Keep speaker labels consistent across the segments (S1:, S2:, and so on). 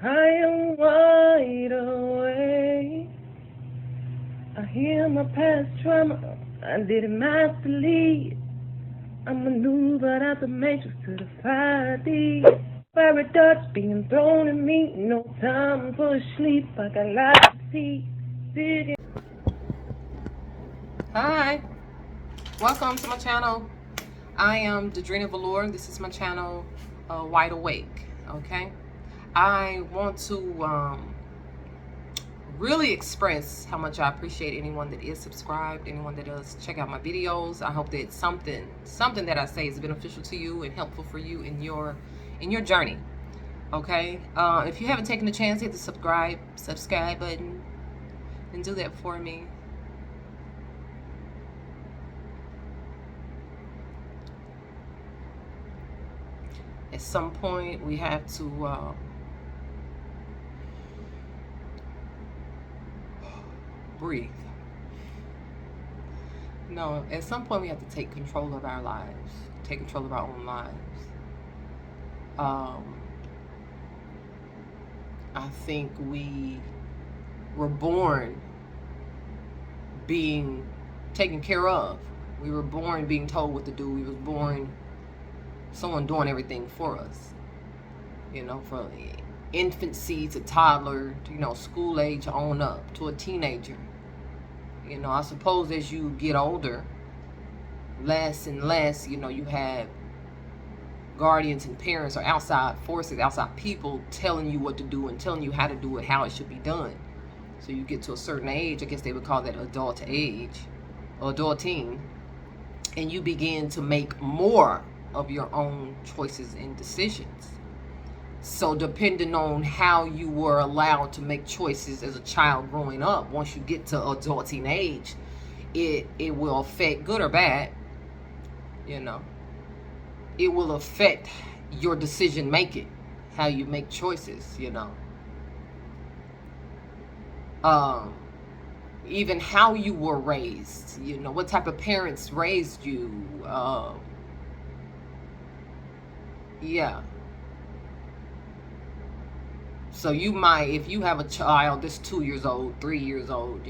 S1: I am wide awake. I hear my past trauma. I did it masterly. I maneuvered out the matrix to defy these fiery darts being thrown at me. No time for sleep. I got lots to see. Digging.
S2: Hi, welcome to my channel. I am Dadrina Velour. This is my channel, Wide Awake. Okay, I want to really express how much I appreciate anyone that is subscribed, anyone that does check out my videos. I hope that something that I say is beneficial to you and helpful for you in your journey. Okay, if you haven't taken the chance, hit the subscribe button and do that for me. At some point, we have to breathe. No, at some point, we have to take control of our lives, take control of our own lives. I think we were born being taken care of. We were born being told what to do. We was born someone doing everything for us, from infancy to toddler to school age on up to a teenager. I suppose as you get older, less and less, you have guardians and parents or outside forces, outside people telling you what to do and telling you how to do it, how it should be done. So you get to a certain age, I guess they would call that adult age or adulting, and you begin to make more of your own choices and decisions. So depending on how you were allowed to make choices as a child growing up, once you get to adulting age, it will affect, good or bad, it will affect your decision making, how you make choices, even how you were raised, what type of parents raised you. Yeah. So you might, if you have a child that's 2 years old, 3 years old,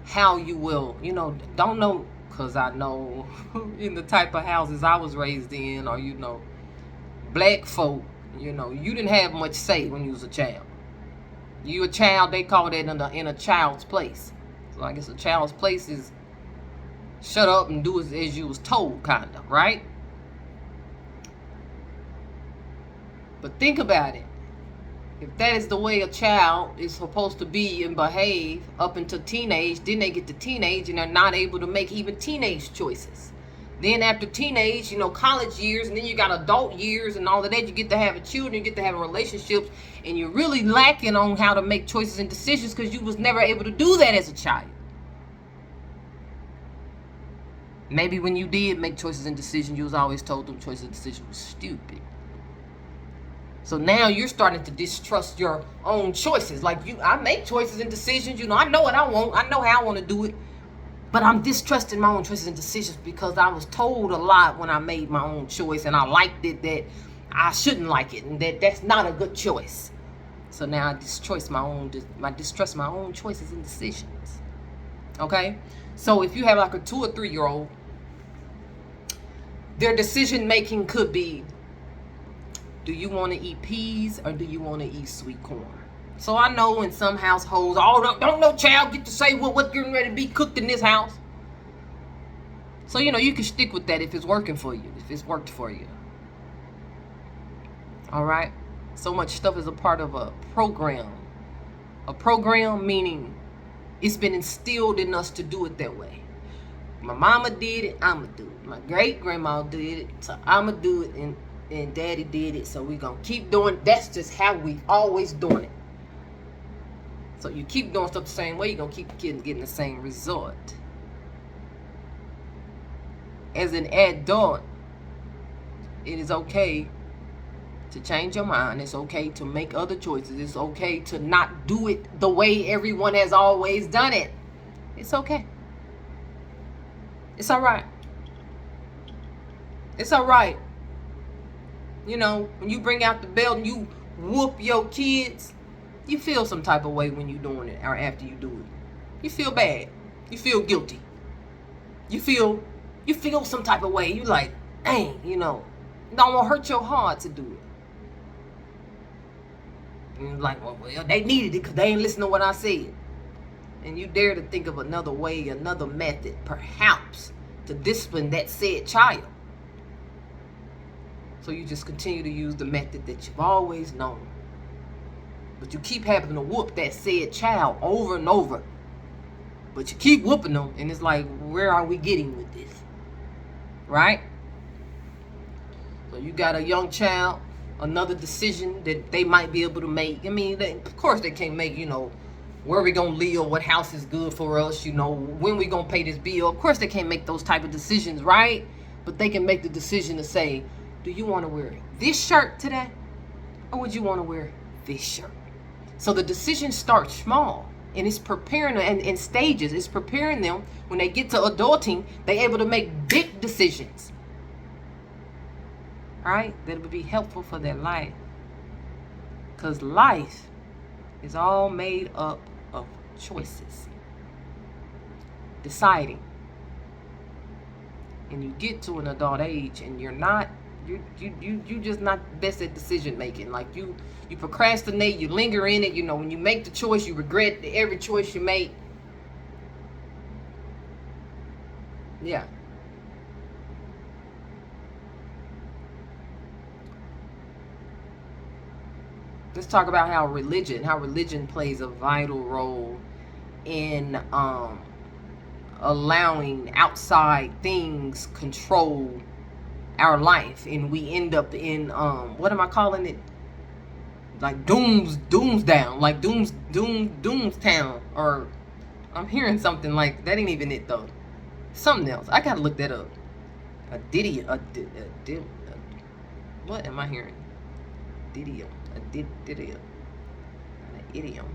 S2: how you will, don't know, because I know in the type of houses I was raised in, or, black folk, you didn't have much say when you was a child. You a child, they call that in a child's place. So I guess a child's place is shut up and do as you was told, kind of, right? But think about it. If that is the way a child is supposed to be and behave up until teenage, then they get to teenage and they're not able to make even teenage choices. Then after teenage, college years, and then you got adult years and all of that, you get to have children, you get to have relationships, and you're really lacking on how to make choices and decisions because you was never able to do that as a child. Maybe when you did make choices and decisions, you was always told them choices and decisions were stupid. So now you're starting to distrust your own choices. Like I make choices and decisions, I know what I want. I know how I want to do it. But I'm distrusting my own choices and decisions because I was told a lot when I made my own choice and I liked it that I shouldn't like it and that's not a good choice. So now I distrust my own choices and decisions. Okay? So if you have like a 2 or 3 year old, their decision making could be, do you want to eat peas or do you want to eat sweet corn? So I know in some households, don't no child get to say what's getting ready to be cooked in this house. So, you can stick with that if it's working for you, if it's worked for you. All right? So much stuff is a part of a program. A program meaning it's been instilled in us to do it that way. My mama did it, I'ma do it. My great-grandma did it, so I'ma do it, and daddy did it, so we're gonna keep doing it. That's just how we've always done it. So you keep doing stuff the same way, you're gonna keep getting the same result. As an adult, it is okay to change your mind. It's okay to make other choices. It's okay to not do it the way everyone has always done it. It's okay. It's all right. It's all right. When you bring out the belt and you whoop your kids, you feel some type of way when you're doing it or after you do it. You feel bad. You feel guilty. You feel some type of way. You like, dang, don't want to hurt your heart to do it. And like, well, they needed it because they ain't listen to what I said. And you dare to think of another way, another method, perhaps, to discipline that said child. So you just continue to use the method that you've always known. But you keep having to whoop that said child over and over. But you keep whooping them, and it's like, where are we getting with this? Right? So you got a young child, another decision that they might be able to make. I mean, of course they can't make, where we gonna live, what house is good for us, when we gonna pay this bill. Of course they can't make those type of decisions, right? But they can make the decision to say, do you want to wear this shirt today? Or would you want to wear this shirt? So the decision starts small, and it's preparing them in stages. It's preparing them when they get to adulting, they're able to make big decisions. Right? That would be helpful for their life. Because life is all made up of choices. Deciding. And you get to an adult age and you're just not best at decision making. Like you procrastinate, you linger in it. When you make the choice, you regret every choice you make. Yeah. Let's talk about how religion plays a vital role in allowing outside things control our life, and we end up in what am I calling it? Like doomsdown, like doomstown, or I'm hearing something like that. Ain't even it though. Something else. I gotta look that up. What am I hearing? Didium. An idiom.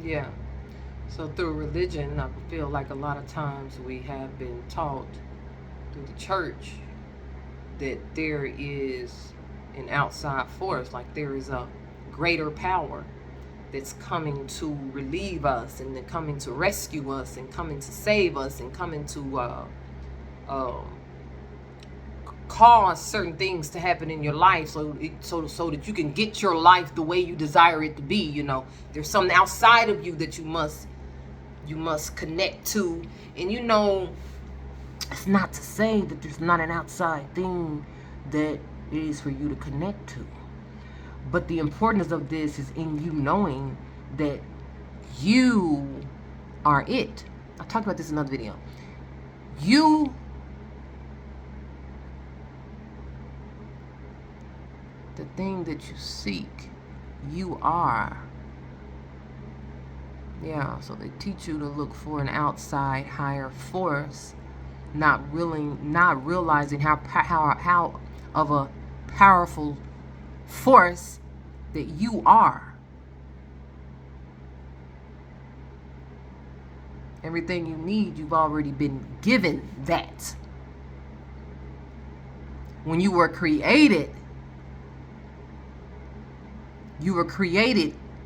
S2: Yeah. So through religion, I feel like a lot of times we have been taught through the church that there is an outside force, like there is a greater power that's coming to relieve us, and then coming to rescue us, and coming to save us, and coming to cause certain things to happen in your life so that you can get your life the way you desire it to be. There's something outside of you that you must connect to. And it's not to say that there's not an outside thing that is for you to connect to, but the importance of this is in you knowing that you are it. I talked about this in another video. The thing that you seek, you are. Yeah, so they teach you to look for an outside higher force, not realizing how of a powerful force that you are. Everything you need, you've already been given that. When you were created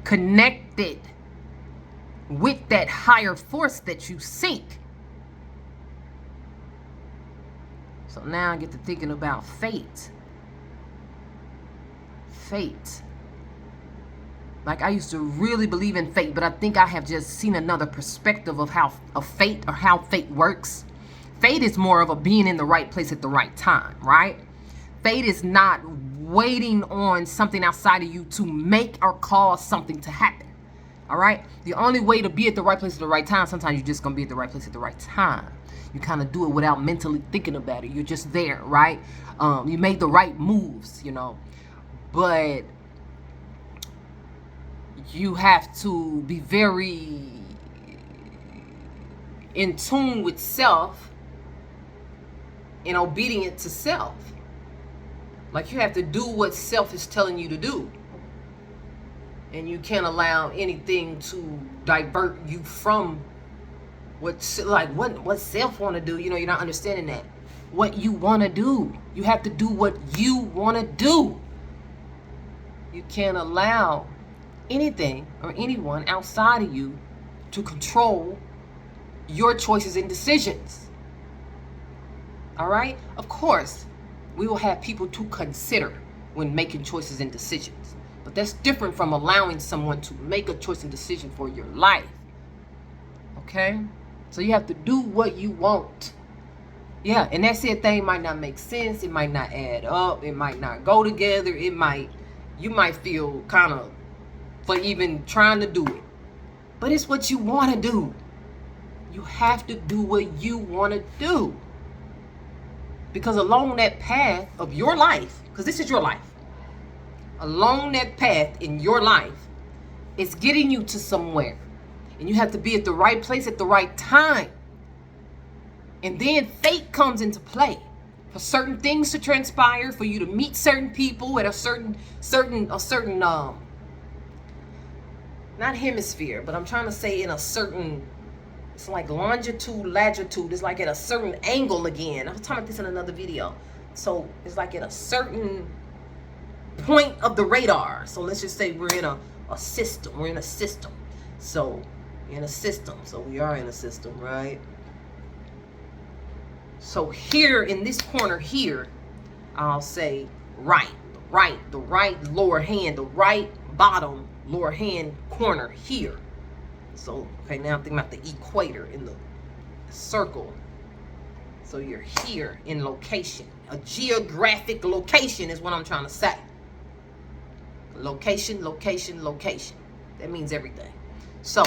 S2: connected with that higher force that you seek. So now I get to thinking about fate. Like, I used to really believe in fate, but I think I have just seen another perspective of how fate works. Fate is more of a being in the right place at the right time, right? Fate is not waiting on something outside of you to make or cause something to happen. All right? The only way to be at the right place at the right time, sometimes you're just going to be at the right place at the right time. You kind of do it without mentally thinking about it. You're just there, right? You made the right moves, But you have to be very in tune with self and obedient to self. Like, you have to do what self is telling you to do. And you can't allow anything to divert you from what self want to do. You know, you're not understanding that. What you want to do. You have to do what you want to do. You can't allow anything or anyone outside of you to control your choices and decisions. All right? Of course, we will have people to consider when making choices and decisions. But that's different from allowing someone to make a choice and decision for your life. Okay? So you have to do what you want. Yeah, and that said thing might not make sense. It might not add up. It might not go together. You might feel kind of for even trying to do it. But it's what you want to do. You have to do what you want to do. Because along that path of your life, because this is your life, along that path in your life, it's getting you to somewhere. And you have to be at the right place at the right time. And then fate comes into play for certain things to transpire, for you to meet certain people at a certain not hemisphere, but I'm trying to say in a certain, it's like longitude, latitude. It's like at a certain angle again. I was talking about this in another video. So it's like at a certain point of the radar. So let's just say we're in a system. We're in a system. So in a system. So we are in a system, right? So here in this corner here, I'll say the right lower hand, the right bottom lower hand corner here. So, okay, now I'm thinking about the equator in the circle. So you're here in location. A geographic location is what I'm trying to say. Location, location, location. That means everything. So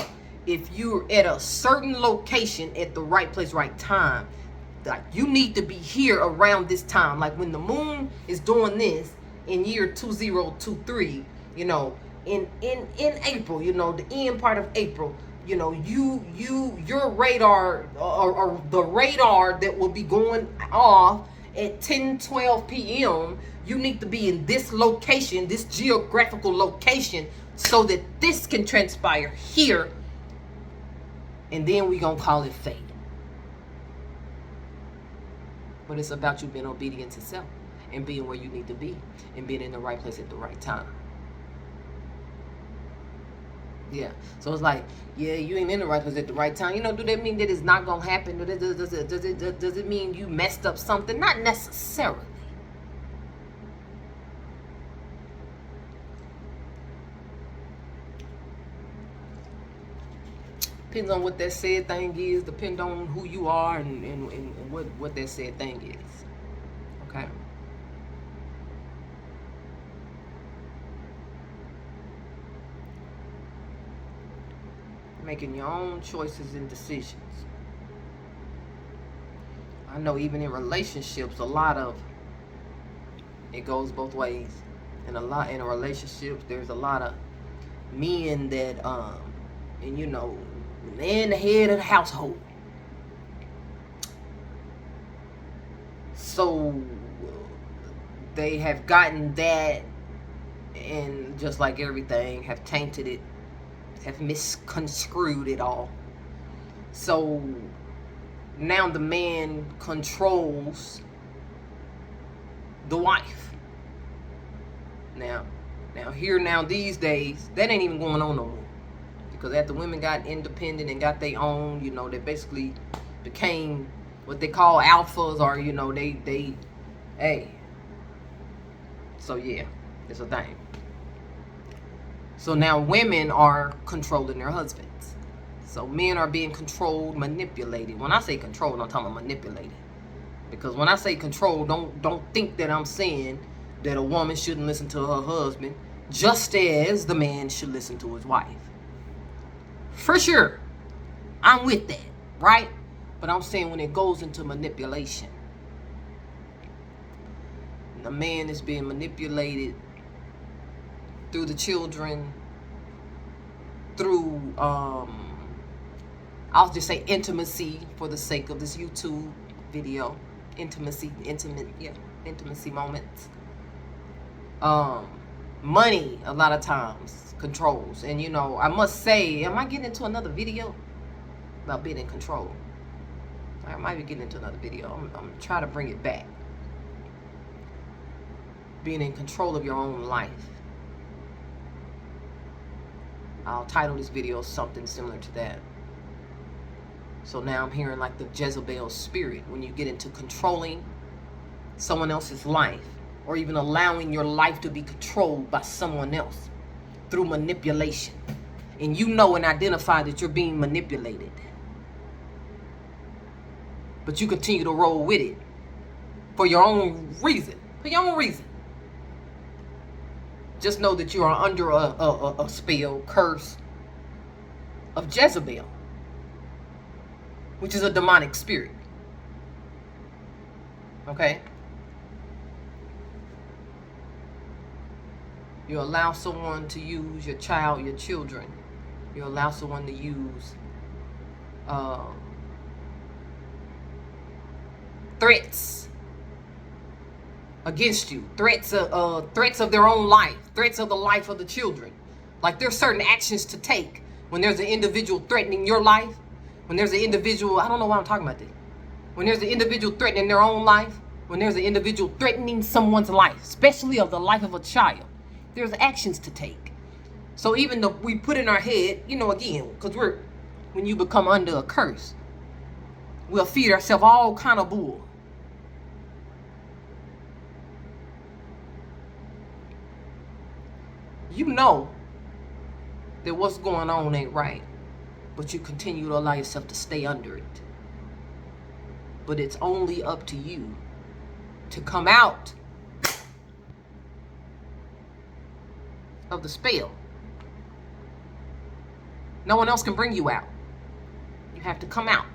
S2: if you're at a certain location at the right place, right time, like you need to be here around this time. Like when the moon is doing this in year 2023, you know, in April, you know, the end part of April, you know, your radar or the radar that will be going off at 10-12 p.m. you need to be in this location, this geographical location, so that this can transpire here, and then we gonna call it fate. But it's about you being obedient to self and being where you need to be and being in the right place at the right time. Yeah. So it's like, yeah, you ain't in the right place at the right time. You know, do that mean that it's not gonna happen? Does it mean you messed up something? Not necessarily. Depends on what that said thing is. Depends on who you are and what that said thing is. Okay. Making your own choices and decisions. I know even in relationships, a lot of it goes both ways. And in a relationship, there's a lot of men that and you know, man, the head of the household. So they have gotten that, and just like everything, have tainted it, have misconstrued it all. So now the man controls the wife. Now these days, that ain't even going on no more. Because after women got independent and got their own, you know, they basically became what they call alphas, or, you know, they hey. So yeah, it's a thing. So now women are controlling their husbands. So men are being controlled, manipulated. When I say controlled, I'm talking about manipulated. Because when I say control, don't think that I'm saying that a woman shouldn't listen to her husband, just as the man should listen to his wife. For sure, I'm with that, right? But I'm saying when it goes into manipulation, the man is being manipulated through the children, through, I'll just say intimacy for the sake of this YouTube video. Intimacy moments. Money, a lot of times, controls. And, you know, I must say, am I getting into another video about being in control? I might be getting into another video. I'm trying to bring it back. Being in control of your own life. I'll title this video something similar to that. So now I'm hearing like the Jezebel spirit. When you get into controlling someone else's life, or even allowing your life to be controlled by someone else through manipulation. And you know and identify that you're being manipulated. But you continue to roll with it for your own reason. For your own reason. Just know that you are under a spell, curse of Jezebel, which is a demonic spirit. Okay? You allow someone to use your child, your children. You allow someone to use threats against you, threats of their own life, threats of the life of the children. Like there's certain actions to take when there's an individual threatening your life, when there's an individual, I don't know why I'm talking about this, when there's an individual threatening their own life, when there's an individual threatening someone's life, especially of the life of a child, there's actions to take. So even though we put in our head, you know, again, because when you become under a curse, we'll feed ourselves all kind of bull. You know that what's going on ain't right, but you continue to allow yourself to stay under it. But it's only up to you to come out of the spell. No one else can bring you out. You have to come out.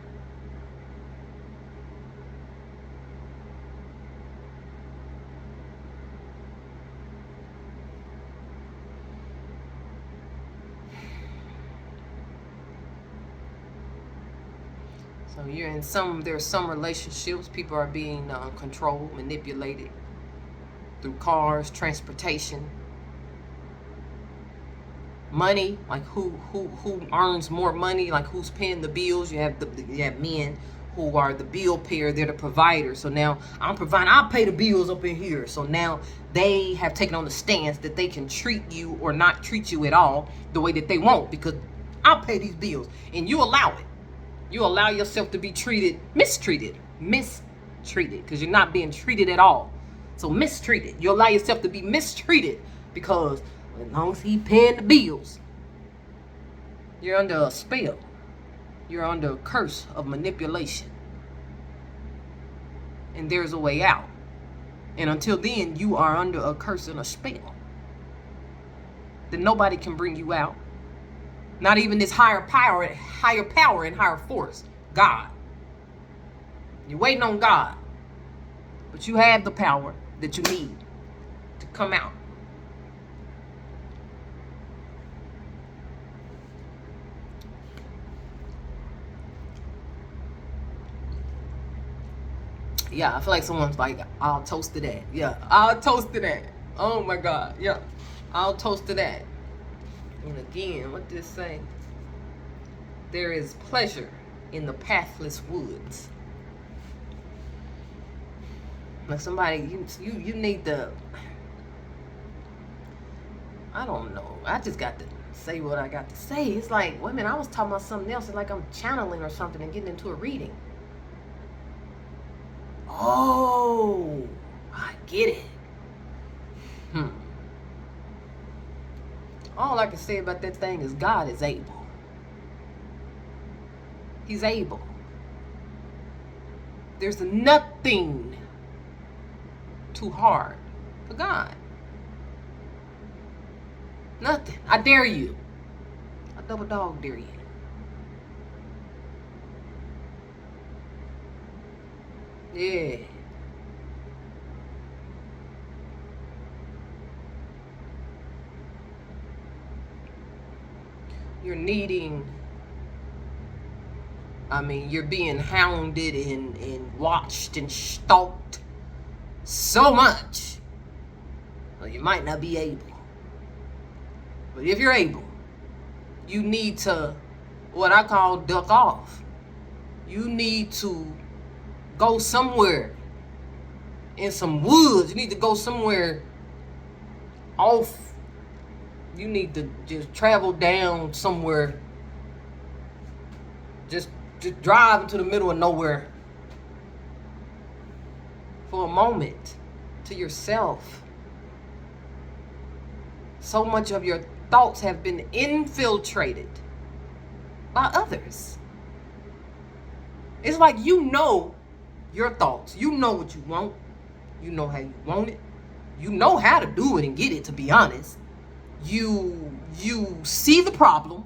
S2: So you're in there's some relationships, people are being controlled, manipulated through cars, transportation, money, like who earns more money, like who's paying the bills. You have men who are the bill payer, they're the provider. So now I'm providing, I'll pay the bills up in here. So now they have taken on the stance that they can treat you or not treat you at all the way that they want, because I'll pay these bills, and you allow it. You allow yourself to be mistreated, because you're not being treated at all. So mistreated. You allow yourself to be mistreated because as long as he paying the bills, you're under a spell. You're under a curse of manipulation. And there's a way out. And until then, you are under a curse and a spell. Then nobody can bring you out. Not even this higher power and higher force, God. You're waiting on God. But you have the power that you need to come out. Yeah, I feel like someone's like, I'll toast to that. Yeah, I'll toast to that. Oh my God. Yeah, I'll toast to that. And again, what did it say? There is pleasure in the pathless woods. Like somebody, you need to, I don't know. I just got to say what I got to say. It's like, wait a minute, I was talking about something else. It's like I'm channeling or something and getting into a reading. Oh, I get it. All I can say about that thing is God is able. He's able. There's nothing too hard for God. Nothing. I dare you. I double dog dare you. Yeah. You're needing, you're being hounded and watched and stalked so much. Well, you might not be able. But if you're able, you need to, what I call, duck off. You need to go somewhere in some woods. You need to go somewhere off. You need to just travel down somewhere. Just drive into the middle of nowhere for a moment to yourself. So much of your thoughts have been infiltrated by others. It's like you know your thoughts. You know what you want. You know how you want it. You know how to do it and get it, to be honest. You see the problem.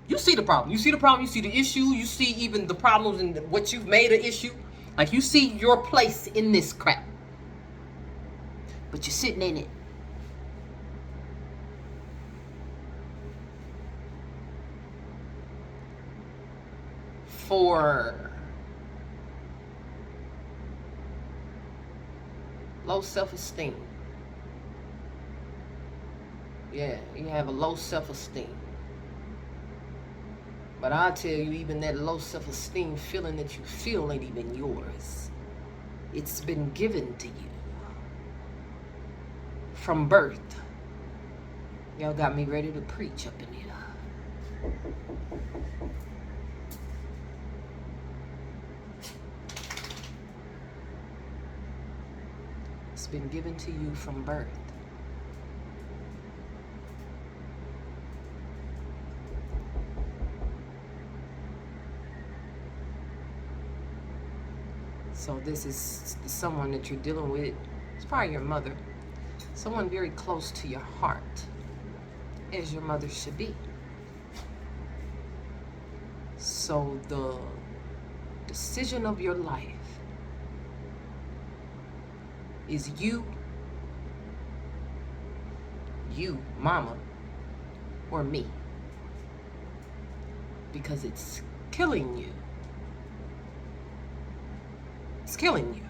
S2: You see the problem. You see the problem. You see the issue. You see even the problems and what you've made an issue. Like, you see your place in this crap. But you're sitting in it. For low self-esteem. Yeah, you have a low self-esteem. But I tell you, even that low self-esteem feeling that you feel ain't even yours. It's been given to you from birth. Y'all got me ready to preach up in here. It's been given to you from birth. So this is someone that you're dealing with. It's probably your mother. Someone very close to your heart, as your mother should be. So the decision of your life is you, mama, or me. Because it's killing you. It's killing you.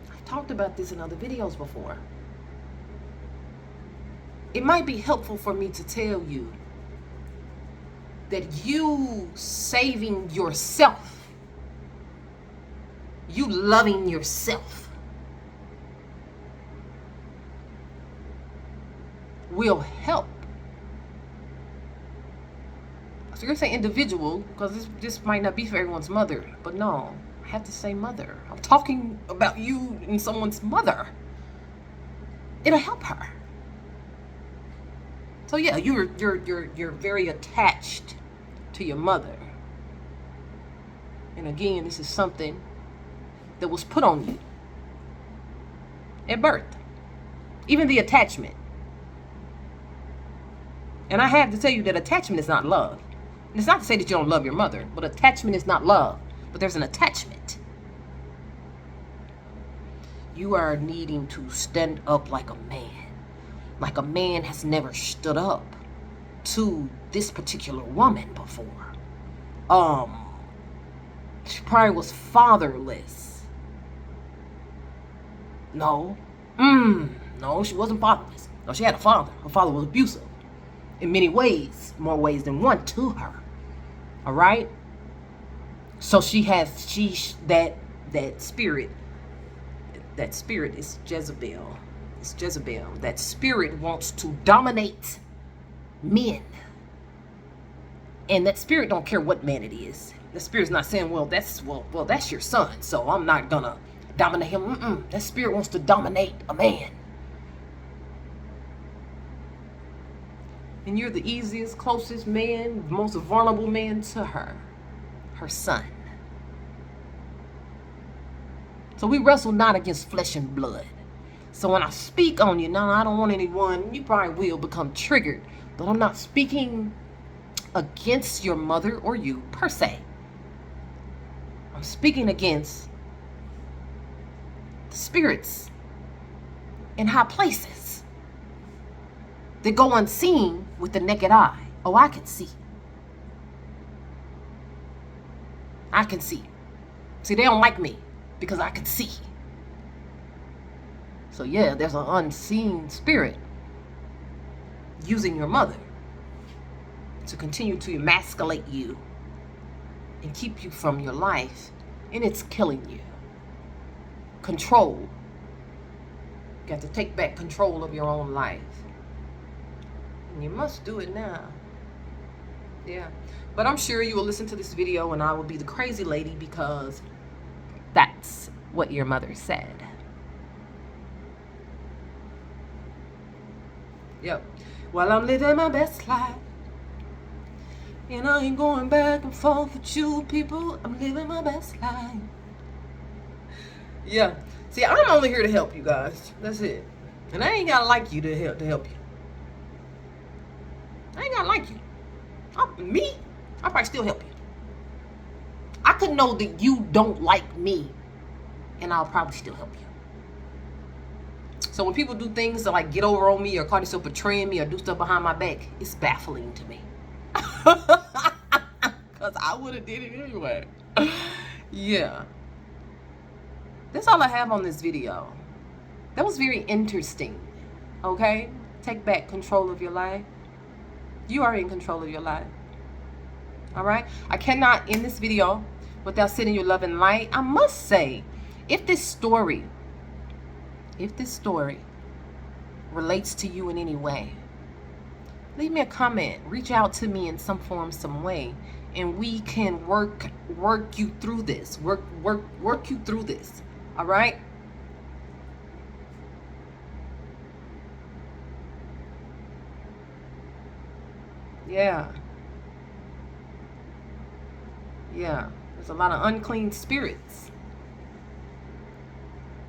S2: I've talked about this in other videos before. It might be helpful for me to tell you that you saving yourself, you loving yourself, will help. So you're saying individual, because this might not be for everyone's mother, but no, I have to say mother. I'm talking about you and someone's mother. It'll help her. So yeah, you're very attached to your mother. And again, this is something that was put on you at birth. Even the attachment. And I have to tell you that attachment is not love. And it's not to say that you don't love your mother, but attachment is not love. But there's an attachment. You are needing to stand up like a man. Like a man has never stood up to this particular woman before. She probably was fatherless. No, she wasn't fatherless. No, she had a father. Her father was abusive in many ways, more ways than one to her. All right. So that spirit. That spirit is Jezebel. It's Jezebel. That spirit wants to dominate men. And that spirit don't care what man it is. The spirit's not saying, well, that's your son, so I'm not gonna dominate him. That spirit wants to dominate a man. And you're the easiest, closest man, most vulnerable man to her son. So we wrestle not against flesh and blood. So when I speak on you, now I don't want anyone, you probably will become triggered, but I'm not speaking against your mother or you per se. I'm speaking against the spirits in high places that go unseen with the naked eye. Oh, I can see. I can see. See, they don't like me because I can see. So yeah, there's an unseen spirit using your mother to continue to emasculate you and keep you from your life, and it's killing you. Control. You got to take back control of your own life. And you must do it now. Yeah. But I'm sure you will listen to this video and I will be the crazy lady because that's what your mother said. Yep. Well, I'm living my best life. And I ain't going back and forth with you people. I'm living my best life. Yeah. See, I'm only here to help you guys. That's it. And I ain't gotta like you to help you. I ain't gotta like you. I'll probably still help you. I could know that you don't like me, and I'll probably still help you. So when people do things to like get over on me or call themselves betraying me or do stuff behind my back, it's baffling to me. Because I would have did it anyway. Yeah. That's all I have on this video. That was very interesting. Okay? Take back control of your life. You are in control of your life. All right? I cannot end this video without sending you love and light. I must say, if this story relates to you in any way, leave me a comment. Reach out to me in some form, some way, and we can work you through this. Work you through this. All right? Yeah. Yeah. There's a lot of unclean spirits.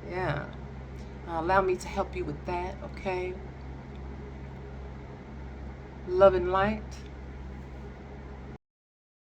S2: Yeah. Allow me to help you with that, okay? Love and light.